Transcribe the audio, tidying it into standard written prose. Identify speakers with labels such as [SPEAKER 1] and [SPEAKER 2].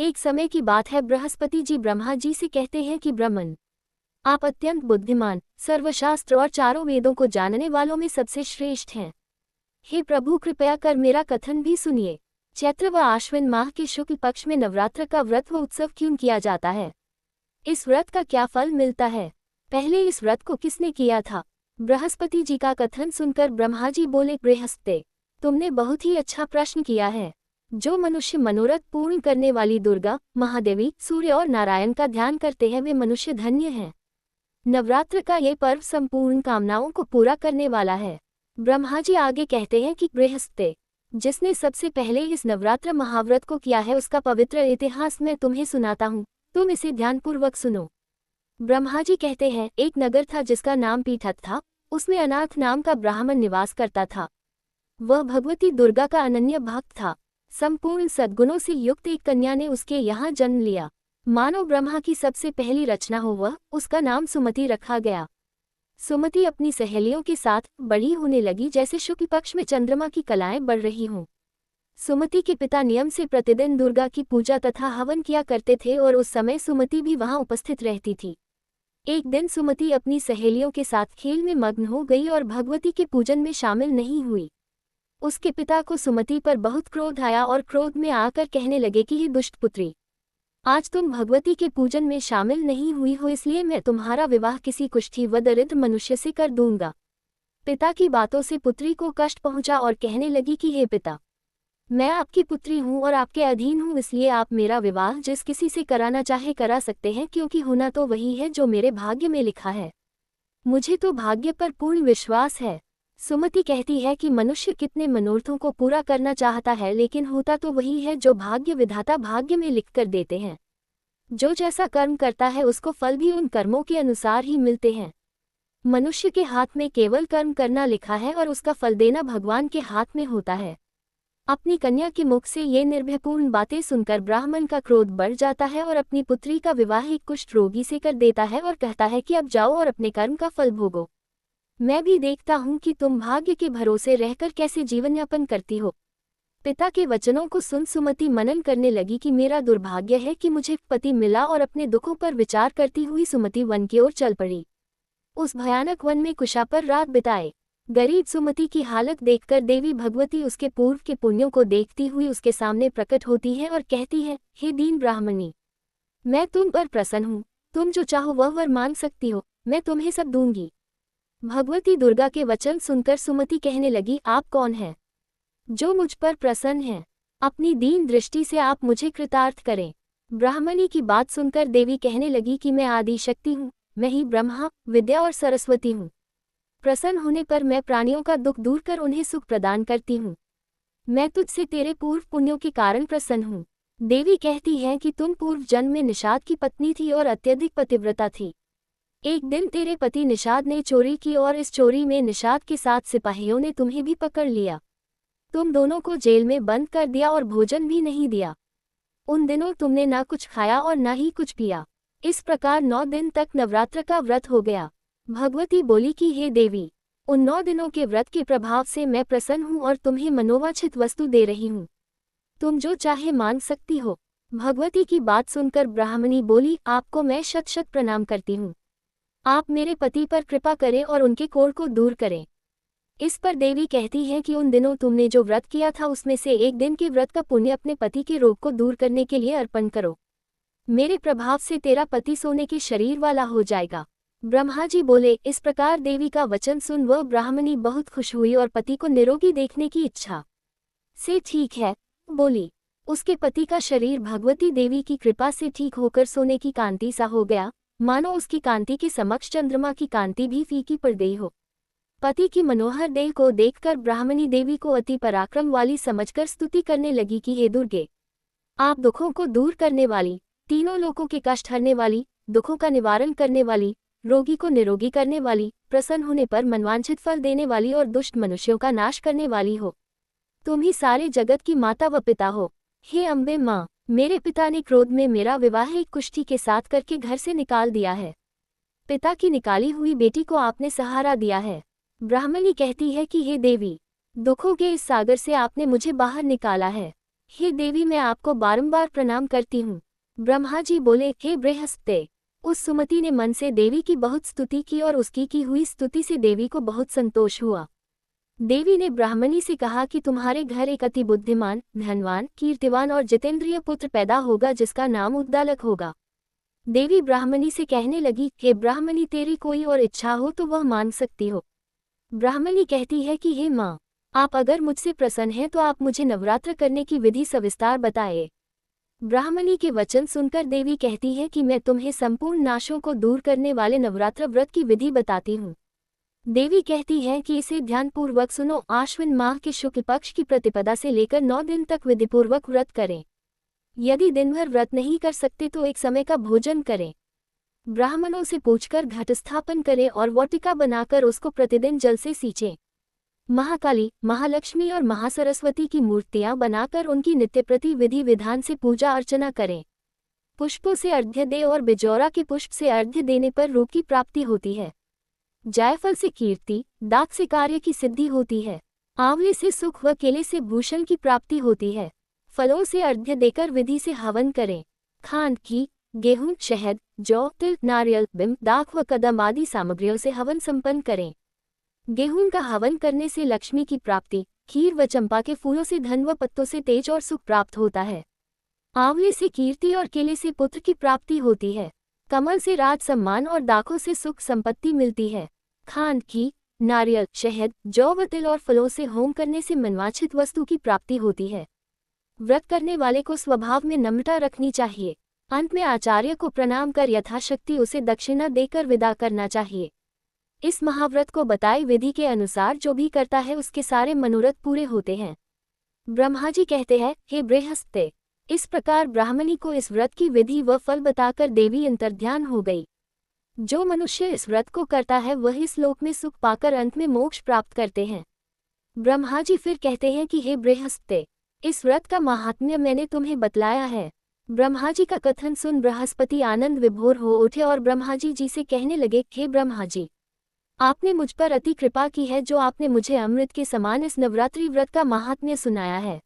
[SPEAKER 1] एक समय की बात है, बृहस्पति जी ब्रह्मा जी से कहते हैं कि ब्रह्मन, आप अत्यंत बुद्धिमान, सर्वशास्त्र और चारों वेदों को जानने वालों में सबसे श्रेष्ठ हैं। हे प्रभु, कृपया कर मेरा कथन भी सुनिए। चैत्र व आश्विन माह के शुक्ल पक्ष में नवरात्र का व्रत व उत्सव क्यों किया जाता है? इस व्रत का क्या फल मिलता है? पहले इस व्रत को किसने किया था? बृहस्पति जी का कथन सुनकर ब्रह्मा जी बोले, बृहस्पति, तुमने बहुत ही अच्छा प्रश्न किया है। जो मनुष्य मनोरथ पूर्ण करने वाली दुर्गा, महादेवी, सूर्य और नारायण का ध्यान करते हैं वे मनुष्य धन्य हैं। नवरात्र का ये पर्व संपूर्ण कामनाओं को पूरा करने वाला है। ब्रह्मा जी आगे कहते हैं कि बृहस्पति, जिसने सबसे पहले इस नवरात्र महाव्रत को किया है उसका पवित्र इतिहास मैं तुम्हें सुनाता हूँ, तुम इसे ध्यानपूर्वक सुनो। ब्रह्मा जी कहते हैं, एक नगर था जिसका नाम पीठक था। उसमें अनाथ नाम का ब्राह्मण निवास करता था। वह भगवती दुर्गा का अनन्य भक्त था। संपूर्ण सद्गुणों से युक्त एक कन्या ने उसके यहाँ जन्म लिया। मानो ब्रह्मा की सबसे पहली रचना हो वह, उसका नाम सुमति रखा गया। सुमति अपनी सहेलियों के साथ बड़ी होने लगी जैसे शुक्ल पक्ष में चंद्रमा की कलाएं बढ़ रही हों। सुमति के पिता नियम से प्रतिदिन दुर्गा की पूजा तथा हवन किया करते थे और उस समय सुमति भी वहां उपस्थित रहती थी। एक दिन सुमति अपनी सहेलियों के साथ खेल में मग्न हो गई और भगवती के पूजन में शामिल नहीं हुई। उसके पिता को सुमति पर बहुत क्रोध आया और क्रोध में आकर कहने लगे कि हे दुष्ट पुत्री, आज तुम भगवती के पूजन में शामिल नहीं हुई हो, इसलिए मैं तुम्हारा विवाह किसी कुष्ठी व दरिद्र मनुष्य से कर दूंगा। पिता की बातों से पुत्री को कष्ट पहुंचा और कहने लगी कि हे पिता, मैं आपकी पुत्री हूं और आपके अधीन हूं, इसलिए आप मेरा विवाह जिस किसी से कराना चाहे करा सकते हैं, क्योंकि होना तो वही है जो मेरे भाग्य में लिखा है। मुझे तो भाग्य पर पूर्ण विश्वास है। सुमति कहती है कि मनुष्य कितने मनोरथों को पूरा करना चाहता है, लेकिन होता तो वही है जो भाग्य विधाता भाग्य में लिख कर देते हैं। जो जैसा कर्म करता है उसको फल भी उन कर्मों के अनुसार ही मिलते हैं। मनुष्य के हाथ में केवल कर्म करना लिखा है और उसका फल देना भगवान के हाथ में होता है। अपनी कन्या के मुख से ये निर्भयपूर्ण बातें सुनकर ब्राह्मण का क्रोध बढ़ जाता है और अपनी पुत्री का विवाह एक कुष्ठ रोगी से कर देता है और कहता है कि अब जाओ और अपने कर्म का फल भोगो। मैं भी देखता हूँ कि तुम भाग्य के भरोसे रहकर कैसे जीवन यापन करती हो। पिता के वचनों को सुन सुमति मनन करने लगी कि मेरा दुर्भाग्य है कि मुझे पति मिला, और अपने दुखों पर विचार करती हुई सुमति वन की ओर चल पड़ी। उस भयानक वन में कुशा पर रात बिताए। गरीब सुमति की हालत देखकर देवी भगवती उसके पूर्व के पुण्यों को देखती हुई उसके सामने प्रकट होती है और कहती है, हे दीन ब्राह्मणी, मैं तुम पर प्रसन्न हूँ। तुम जो चाहो वह वर मांग सकती हो, मैं तुम्हें सब दूंगी। भगवती दुर्गा के वचन सुनकर सुमति कहने लगी, आप कौन हैं जो मुझ पर प्रसन्न हैं? अपनी दीन दृष्टि से आप मुझे कृतार्थ करें। ब्राह्मणी की बात सुनकर देवी कहने लगी कि मैं आदि शक्ति हूँ, मैं ही ब्रह्मा, विद्या और सरस्वती हूँ। प्रसन्न होने पर मैं प्राणियों का दुख दूर कर उन्हें सुख प्रदान करती हूँ। मैं तुझसे तेरे पूर्व पुण्यों के कारण प्रसन्न हूँ। देवी कहती है कि तुम पूर्व जन्म में निषाद की पत्नी थी और अत्यधिक पतिव्रता थी। एक दिन तेरे पति निषाद ने चोरी की और इस चोरी में निषाद के साथ सिपाहियों ने तुम्हें भी पकड़ लिया। तुम दोनों को जेल में बंद कर दिया और भोजन भी नहीं दिया। उन दिनों तुमने ना कुछ खाया और ना ही कुछ पिया। इस प्रकार 9 दिन तक नवरात्र का व्रत हो गया। भगवती बोली कि हे देवी, उन 9 दिनों के व्रत के प्रभाव से मैं प्रसन्न हूँ और तुम्हें मनोवांछित वस्तु दे रही हूँ। तुम जो चाहे मांग सकती हो। भगवती की बात सुनकर ब्राह्मणी बोली, आपको मैं शत शत प्रणाम करती हूँ। आप मेरे पति पर कृपा करें और उनके कोढ़ को दूर करें। इस पर देवी कहती है कि उन दिनों तुमने जो व्रत किया था उसमें से एक दिन के व्रत का पुण्य अपने पति के रोग को दूर करने के लिए अर्पण करो। मेरे प्रभाव से तेरा पति सोने के शरीर वाला हो जाएगा। ब्रह्मा जी बोले। इस प्रकार देवी का वचन सुन वह ब्राह्मणी बहुत खुश हुई और पति को निरोगी देखने की इच्छा से ठीक है बोली। उसके पति का शरीर भगवती देवी की कृपा से ठीक होकर सोने की कांति सा हो गया, मानो उसकी कांति के समक्ष चंद्रमा की कांति भी फीकी पड़ गई हो। पति की मनोहर देह को देखकर ब्राह्मणी देवी को अति पराक्रम वाली समझकर स्तुति करने लगी कि हे दुर्गे, आप दुखों को दूर करने वाली, तीनों लोकों के कष्ट हरने वाली, दुखों का निवारण करने वाली, रोगी को निरोगी करने वाली, प्रसन्न होने पर मनवांछित फल देने वाली और दुष्ट मनुष्यों का नाश करने वाली हो। तुम ही सारे जगत की माता व पिता हो। हे अम्बे माँ, मेरे पिता ने क्रोध में मेरा विवाह एक कुष्ठी के साथ करके घर से निकाल दिया है। पिता की निकाली हुई बेटी को आपने सहारा दिया है। ब्राह्मणी कहती है कि हे देवी, दुखों के इस सागर से आपने मुझे बाहर निकाला है। हे देवी, मैं आपको बारंबार प्रणाम करती हूँ। ब्रह्मा जी बोले, हे बृहस्पति। उस सुमति ने मन से देवी की बहुत स्तुति की और उसकी की हुई स्तुति से देवी को बहुत संतोष हुआ। देवी ने ब्राह्मणी से कहा कि तुम्हारे घर एक अति बुद्धिमान, धनवान, कीर्तिवान और जितेंद्रिय पुत्र पैदा होगा जिसका नाम उद्दालक होगा। देवी ब्राह्मणी से कहने लगी, हे ब्राह्मणी, तेरी कोई और इच्छा हो तो वह मांग सकती हो। ब्राह्मणी कहती है कि हे माँ, आप अगर मुझसे प्रसन्न हैं तो आप मुझे नवरात्र करने की विधि सविस्तार बताएं। ब्राह्मणी के वचन सुनकर देवी कहती है कि मैं तुम्हें संपूर्ण नाशों को दूर करने वाले नवरात्र व्रत की विधि बताती हूँ। देवी कहती है कि इसे ध्यानपूर्वक सुनो। आश्विन माह के शुक्ल पक्ष की प्रतिपदा से लेकर 9 दिन तक विधिपूर्वक व्रत करें। यदि दिन भर व्रत नहीं कर सकते तो एक समय का भोजन करें। ब्राह्मणों से पूछकर घट स्थापन करें और वाटिका बनाकर उसको प्रतिदिन जल से सींचें। महाकाली, महालक्ष्मी और महासरस्वती की मूर्तियां बनाकर उनकी नित्य प्रति विधि विधान से पूजा अर्चना करें। पुष्पों से अर्घ्य दे और बिजौरा के पुष्प से अर्घ्य देने पर रूप की प्राप्ति होती है। जायफल से कीर्ति, दाक से कार्य की सिद्धि होती है। आंवले से सुख व केले से भूषण की प्राप्ति होती है। फलों से अर्घ्य देकर विधि से हवन करें। खांड, घी, गेहूं, शहद, जौ, तिल, नारियल, बिंब, दाख व कदम आदि सामग्रियों से हवन संपन्न करें। गेहूं का हवन करने से लक्ष्मी की प्राप्ति, खीर व चंपा के फूलों से धन व पत्तों से तेज और सुख प्राप्त होता है। आंवले से कीर्ति और केले से पुत्र की प्राप्ति होती है। कमल से राज सम्मान और दाखों से सुख संपत्ति मिलती है। खांड, घी, नारियल, शहद, जौ व तिल और फलों से होम करने से मनवांछित वस्तु की प्राप्ति होती है। व्रत करने वाले को स्वभाव में नम्रता रखनी चाहिए। अंत में आचार्य को प्रणाम कर यथाशक्ति उसे दक्षिणा देकर विदा करना चाहिए। इस महाव्रत को बताई विधि के अनुसार जो भी करता है उसके सारे मनोरथ पूरे होते हैं। ब्रह्मा जी कहते हैं, हे बृहस्पति। इस प्रकार ब्राह्मणी को इस व्रत की विधि व फल बताकर देवी अंतर्ध्यान हो गई। जो मनुष्य इस व्रत को करता है वह इस लोक में सुख पाकर अंत में मोक्ष प्राप्त करते हैं। ब्रह्मा जी फिर कहते हैं कि हे बृहस्पति, इस व्रत का महात्म्य मैंने तुम्हें बतलाया है। ब्रह्मा जी का कथन सुन बृहस्पति आनंद विभोर हो उठे और ब्रह्मा जी से कहने लगे, हे ब्रह्मा जी, आपने मुझ पर अति कृपा की है जो आपने मुझे अमृत के समान इस नवरात्रि व्रत का महात्म्य सुनाया है।